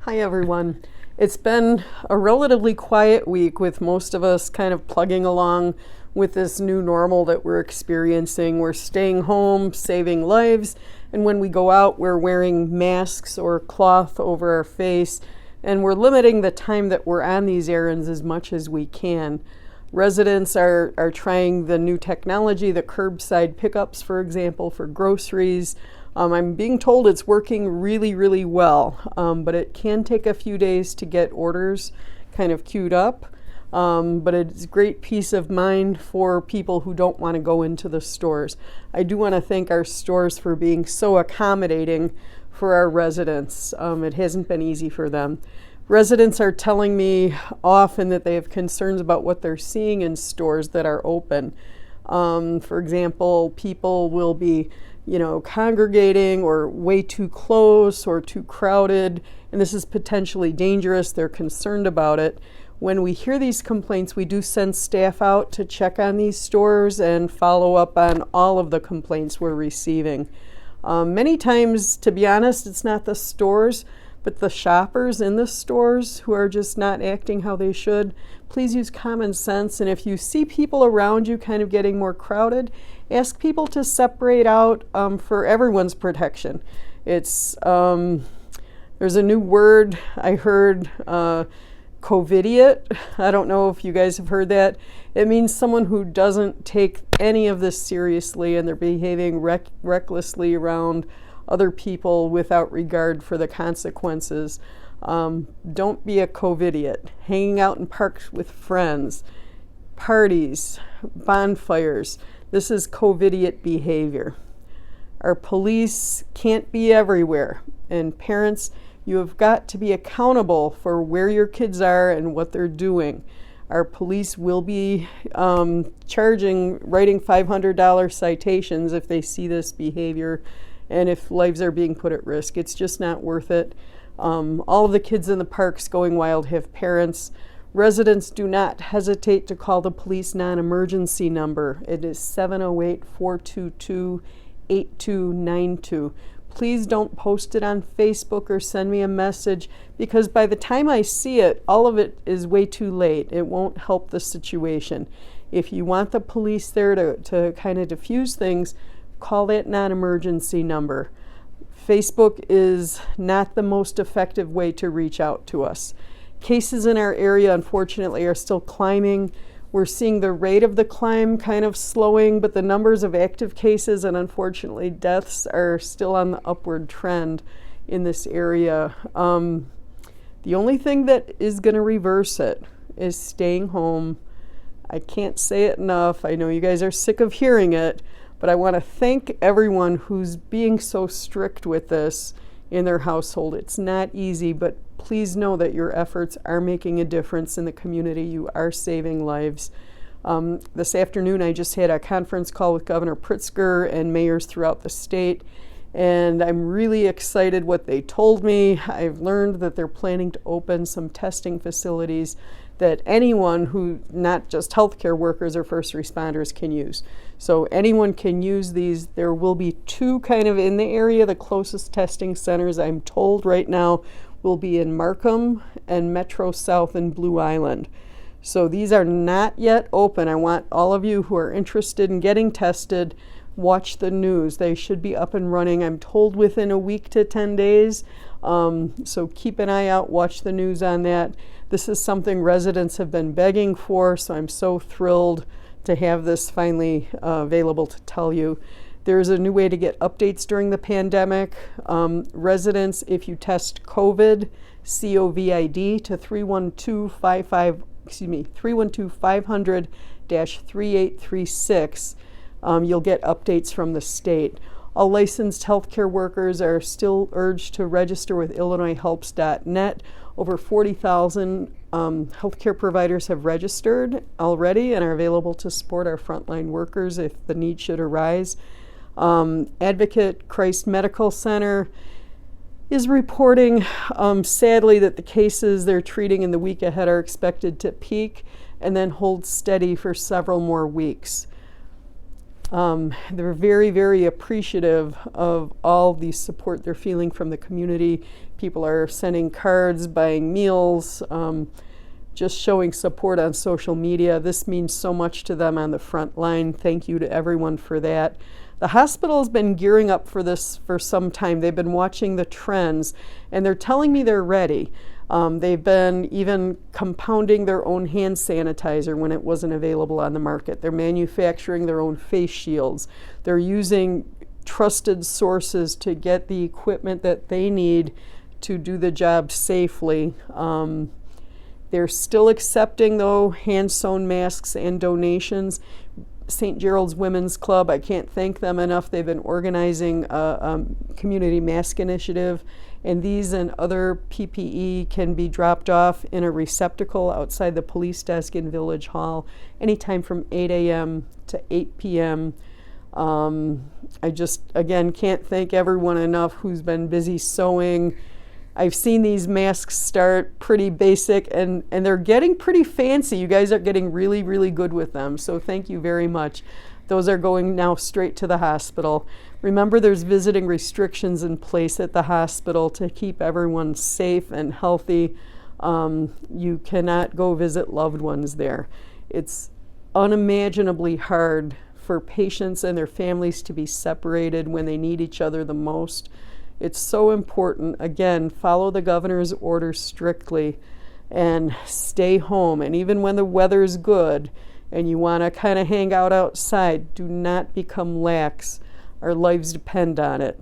Hi, everyone. It's been a relatively quiet week with most of us kind of plugging along with this new normal that we're experiencing. We're staying home, saving lives, and when we go out, we're wearing masks or cloth over our face, and we're limiting the time that we're on these errands as much as we can. Residents are trying the new technology, the curbside pickups, for example, for groceries. I'm being told it's working really, really well, but it can take a few days to get orders kind of queued up. But it's great peace of mind for people who don't want to go into the stores. I do want to thank our stores for being so accommodating for our residents. It hasn't been easy for them. Residents are telling me often that they have concerns about what they're seeing in stores that are open. For example, people will be congregating or way too close or too crowded, and this is potentially dangerous. They're concerned about it. When we hear these complaints, we do send staff out to check on these stores and follow up on all of the complaints we're receiving. Many times, to be honest, it's not the stores, but the shoppers in the stores who are just not acting how they should. Please use common sense, and if you see people around you kind of getting more crowded, ask people to separate out for everyone's protection. It's there's a new word I heard, COVIDiot. I don't know if you guys have heard that. It means someone who doesn't take any of this seriously and they're behaving recklessly around other people without regard for the consequences. Don't be a COVIDiot. Hanging out in parks with friends, parties, bonfires. This is COVIDiot behavior. Our police can't be everywhere. And parents, you have got to be accountable for where your kids are and what they're doing. Our police will be writing $500 citations if they see this behavior and if lives are being put at risk. It's just not worth it. All of the kids in the parks going wild have parents. Residents, do not hesitate to call the police non-emergency number. It is 708-422-8292. Please don't post it on Facebook or send me a message, because by the time I see it, all of it is way too late. It won't help the situation. If you want the police there to kind of diffuse things, call that non-emergency number. Facebook is not the most effective way to reach out to us. Cases in our area, unfortunately, are still climbing. We're seeing the rate of the climb kind of slowing, but the numbers of active cases and unfortunately deaths are still on the upward trend in this area. The only thing that is going to reverse it is staying home. I can't say it enough. I know you guys are sick of hearing it, but I want to thank everyone who's being so strict with this in their household. It's not easy, but please know that your efforts are making a difference in the community. You are saving lives. This afternoon, I just had a conference call with Governor Pritzker and mayors throughout the state, and I'm really excited what they told me. I've learned that they're planning to open some testing facilities that anyone who, not just healthcare workers or first responders, can use. So anyone can use these. There will be two kind of in the area. The closest testing centers, I'm told right now, will be in Markham and Metro South in Blue Island. So these are not yet open. I want all of you who are interested in getting tested, watch the news. They should be up and running, I'm told, within a week to 10 days. So keep an eye out, watch the news on that. This is something residents have been begging for, so I'm so thrilled to have this finally available to tell you. There's a new way to get updates during the pandemic. Residents, if you test COVID, COVID, to 312-500-3836, you'll get updates from the state. All licensed healthcare workers are still urged to register with IllinoisHelps.net. Over 40,000 healthcare providers have registered already and are available to support our frontline workers if the need should arise. Advocate Christ Medical Center is reporting, sadly, that the cases they're treating in the week ahead are expected to peak and then hold steady for several more weeks. They're very, very appreciative of all the support they're feeling from the community. People are sending cards, buying meals, just showing support on social media. This means so much to them on the front line. Thank you to everyone for that. The hospital has been gearing up for this for some time. They've been watching the trends, and they're telling me they're ready. They've been even compounding their own hand sanitizer when it wasn't available on the market. They're manufacturing their own face shields. They're using trusted sources to get the equipment that they need to do the job safely. They're still accepting, though, hand-sewn masks and donations. St. Gerald's Women's Club, I can't thank them enough. They've been organizing a community mask initiative, and these and other PPE can be dropped off in a receptacle outside the police desk in Village Hall anytime from 8 a.m. to 8 p.m. I just, again, can't thank everyone enough who's been busy sewing. I've seen these masks start pretty basic, and they're getting pretty fancy. You guys are getting really, really good with them, so thank you very much. Those are going now straight to the hospital. Remember, there's visiting restrictions in place at the hospital to keep everyone safe and healthy. You cannot go visit loved ones there. It's unimaginably hard for patients and their families to be separated when they need each other the most. It's so important. Again, follow the governor's orders strictly and stay home. And even when the weather's good and you want to kind of hang out outside, do not become lax. Our lives depend on it.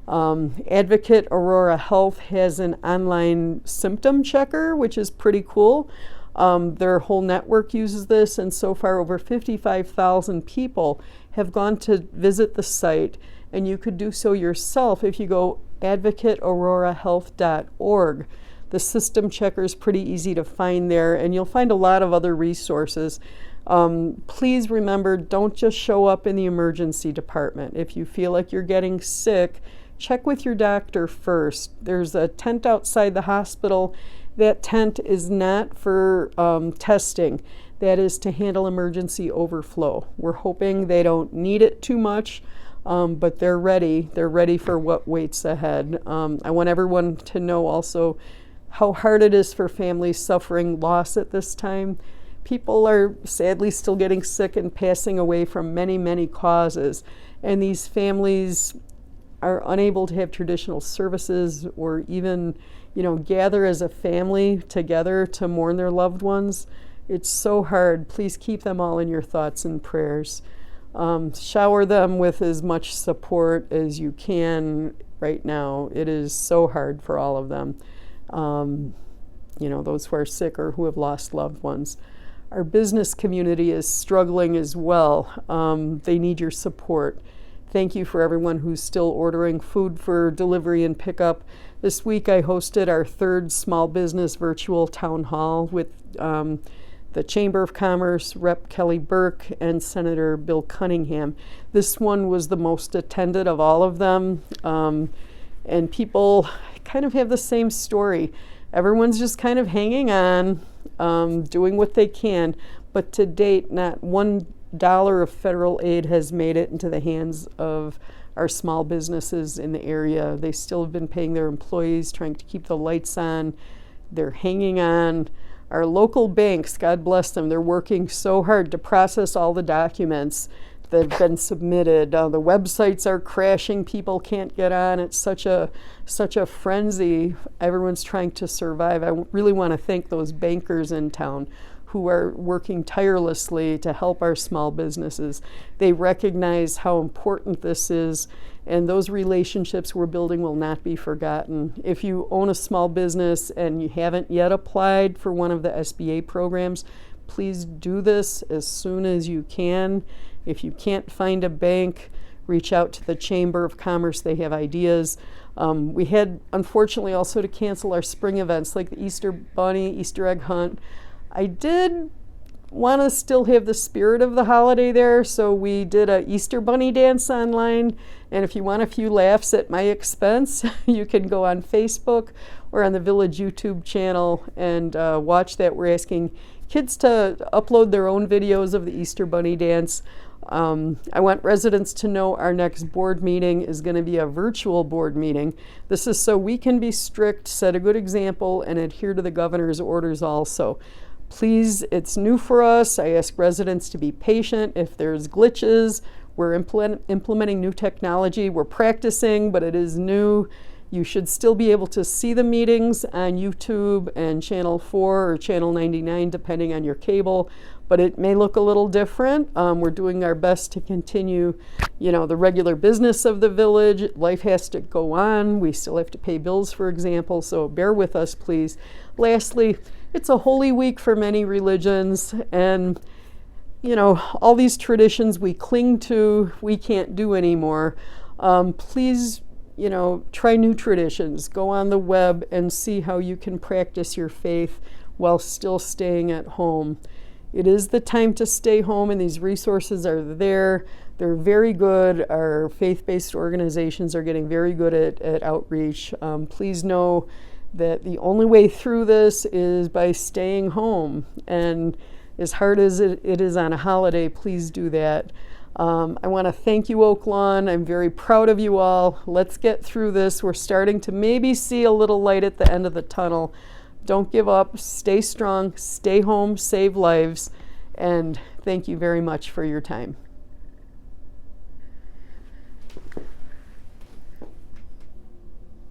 Advocate Aurora Health has an online symptom checker, which is pretty cool. Their whole network uses this, and so far over 55,000 people have gone to visit the site, and you could do so yourself if you go advocateaurorahealth.org. The system checker is pretty easy to find there, and you'll find a lot of other resources. Please remember, don't just show up in the emergency department. If you feel like you're getting sick, check with your doctor first. There's a tent outside the hospital. That tent is not for testing. That is to handle emergency overflow. We're hoping they don't need it too much, but they're ready. They're ready for what waits ahead. I want everyone to know also how hard it is for families suffering loss at this time. People are sadly still getting sick and passing away from many, many causes, and these families are unable to have traditional services or even, gather as a family together to mourn their loved ones. It's so hard. Please keep them all in your thoughts and prayers. Shower them with as much support as you can right now. It is so hard for all of them. Those who are sick or who have lost loved ones. Our business community is struggling as well. They need your support. Thank you for everyone who's still ordering food for delivery and pickup. This week I hosted our third small business virtual town hall with the Chamber of Commerce, Rep. Kelly Burke, and Senator Bill Cunningham. This one was the most attended of all of them, and people kind of have the same story. Everyone's just kind of hanging on, doing what they can, but to date, not $1 of federal aid has made it into the hands of our small businesses in the area. They still have been paying their employees, trying to keep the lights on. They're hanging on. Our local banks, God bless them, they're working so hard to process all the documents that have been submitted. The websites are crashing. People can't get on. It's such a frenzy. Everyone's trying to survive. I really want to thank those bankers in town who are working tirelessly to help our small businesses. They recognize how important this is, and those relationships we're building will not be forgotten. If you own a small business and you haven't yet applied for one of the SBA programs, please do this as soon as you can. If you can't find a bank, reach out to the Chamber of Commerce. They have ideas. We had, unfortunately, also to cancel our spring events like the Easter Bunny, Easter egg hunt. I did want to still have the spirit of the holiday there, so we did a Easter Bunny dance online. And if you want a few laughs at my expense, you can go on Facebook or on the Village YouTube channel and watch that. We're asking kids to upload their own videos of the Easter Bunny dance. I want residents to know our next board meeting is going to be a virtual board meeting. This is so we can be strict, set a good example, and adhere to the governor's orders also. Please, it's new for us. I ask residents to be patient. If there's glitches, we're implementing new technology. We're practicing, but it is new. You should still be able to see the meetings on YouTube and Channel 4 or Channel 99, depending on your cable, but it may look a little different. We're doing our best to continue, the regular business of the village. Life has to go on. We still have to pay bills, for example, so bear with us, please. Lastly, it's a holy week for many religions, and, all these traditions we cling to, we can't do anymore. Please, try new traditions. Go on the web and see how you can practice your faith while still staying at home. It is the time to stay home, and these resources are there. They're very good. Our faith-based organizations are getting very good at outreach. Please know that the only way through this is by staying home. And as hard as it is on a holiday, please do that. I want to thank you, Oak Lawn. I'm very proud of you all. Let's get through this. We're starting to maybe see a little light at the end of the tunnel. Don't give up. Stay strong. Stay home. Save lives. And thank you very much for your time.